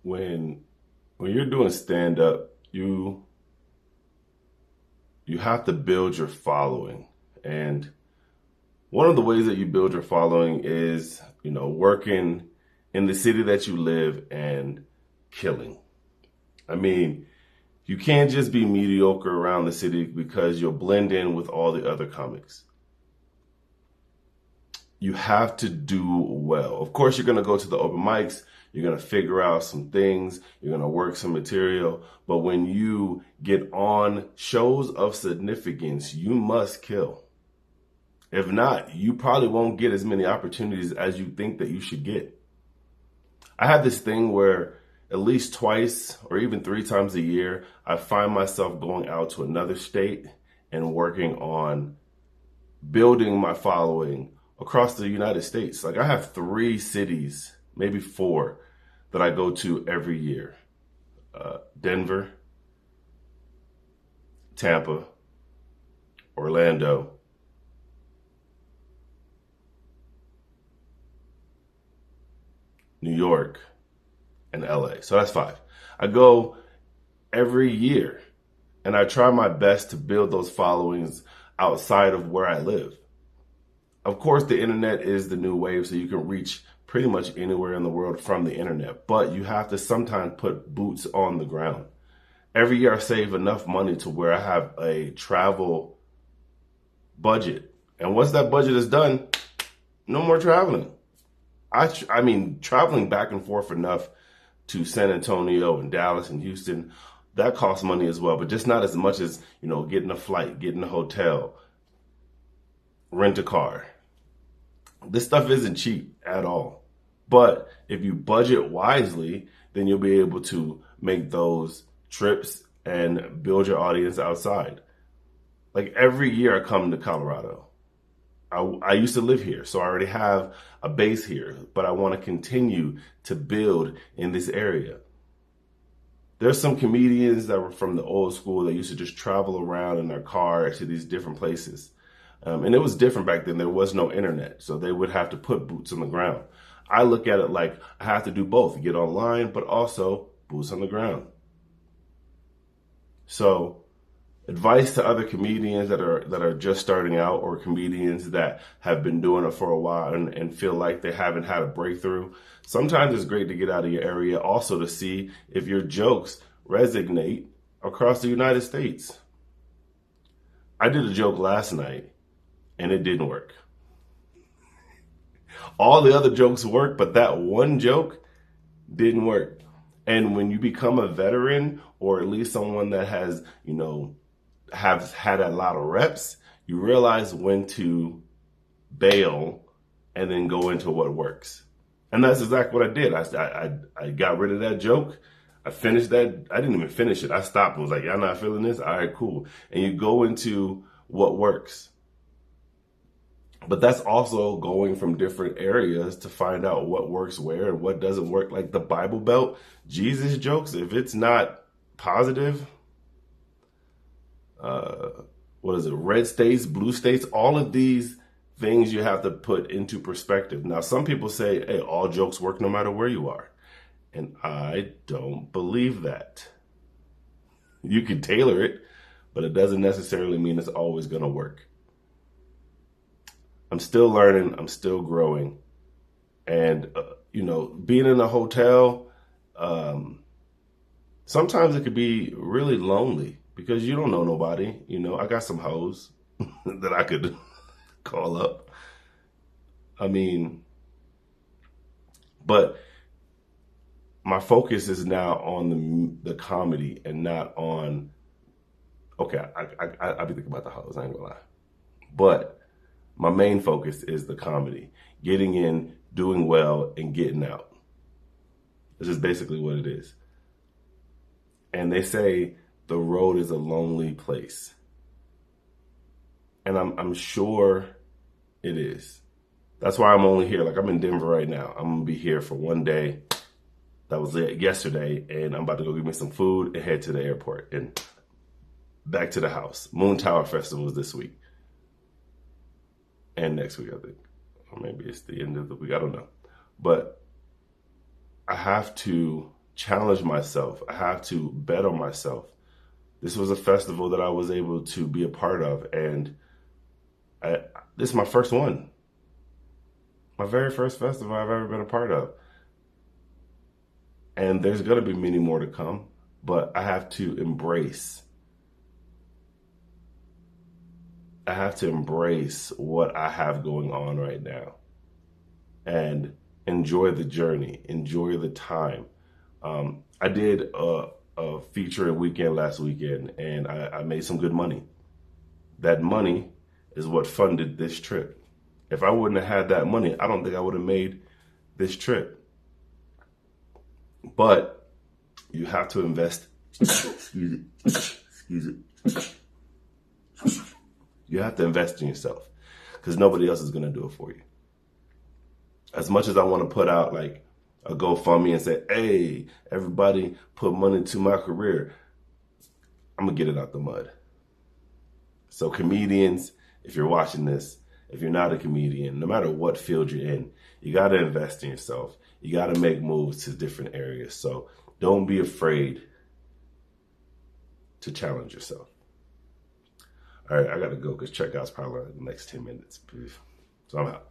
when you're doing stand up, you have to build your following. And one of the ways that you build your following is, working in the city that you live and killing. I mean, you can't just be mediocre around the city because you'll blend in with all the other comics. You have to do well. Of course, you're going to go to the open mics. You're going to figure out some things. You're going to work some material. But when you get on shows of significance, you must kill. If not, you probably won't get as many opportunities as you think that you should get. I have this thing where at least twice or even 3 times a year, I find myself going out to another state and working on building my following across the United States. Like I have 3 cities, maybe 4, that I go to every year. Denver, Tampa, Orlando, New York, and LA. So that's 5. I go every year and I try my best to build those followings outside of where I live. Of course, the internet is the new wave, so you can reach pretty much anywhere in the world from the internet, but you have to sometimes put boots on the ground. Every year I save enough money to where I have a travel budget. And once that budget is done, no more traveling. I mean, traveling back and forth enough to San Antonio and Dallas and Houston, that costs money as well, but just not as much as, getting a flight, getting a hotel, rent a car. This stuff isn't cheap at all. But if you budget wisely, then you'll be able to make those trips and build your audience outside. Like every year I come to Colorado. I used to live here, so I already have a base here, but I want to continue to build in this area. There's some comedians that were from the old school that used to just travel around in their car to these different places. And it was different back then. There was no internet, so they would have to put boots on the ground. I look at it like I have to do both, get online, but also boots on the ground. So advice to other comedians that are just starting out, or comedians that have been doing it for a while and feel like they haven't had a breakthrough. Sometimes it's great to get out of your area also to see if your jokes resonate across the United States. I did a joke last night and it didn't work. All the other jokes worked, but that one joke didn't work. And when you become a veteran, or at least someone that has, have had a lot of reps, you realize when to bail and then go into what works. And that's exactly what I did. I got rid of that joke. I finished that. I didn't even finish it. I stopped. I was like, y'all not feeling this? All right, cool. And you go into what works. But that's also going from different areas to find out what works where and what doesn't work. Like the Bible Belt, Jesus jokes, if it's not positive, red states, blue states, all of these things you have to put into perspective. Now, some people say, hey, all jokes work no matter where you are. And I don't believe that. You can tailor it, but it doesn't necessarily mean it's always going to work. I'm still learning. I'm still growing. And, being in a hotel, sometimes it could be really lonely because you don't know nobody. I got some hoes that I could call up. But my focus is now on the comedy and not on, okay, I'll be thinking about the hoes, I ain't gonna lie. But my main focus is the comedy, getting in, doing well, and getting out. This is basically what it is. And they say the road is a lonely place. And I'm sure it is. That's why I'm only here. Like I'm in Denver right now. I'm going to be here for one day. That was it yesterday. And I'm about to go get me some food and head to the airport and back to the house. Moon Tower Festival is this week. And next week, I think. Or maybe it's the end of the week. I don't know. But I have to challenge myself. I have to bet on myself. This was a festival that I was able to be a part of, and this is my first one. My very first festival I've ever been a part of. And there's going to be many more to come, but I have to embrace what I have going on right now and enjoy the journey, enjoy the time. I did a featuring weekend last weekend, and I made some good money. That money is what funded this trip. If I wouldn't have had that money, I don't think I would have made this trip. But you have to invest. Excuse it. You have to invest in yourself, because nobody else is going to do it for you. As much as I want to put out like a GoFundMe and say, hey, everybody put money to my career, I'm going to get it out the mud. So comedians, if you're watching this, if you're not a comedian, no matter what field you're in, you got to invest in yourself. You got to make moves to different areas. So don't be afraid to challenge yourself. All right, I got to go because checkout's probably in the next 10 minutes. So I'm out.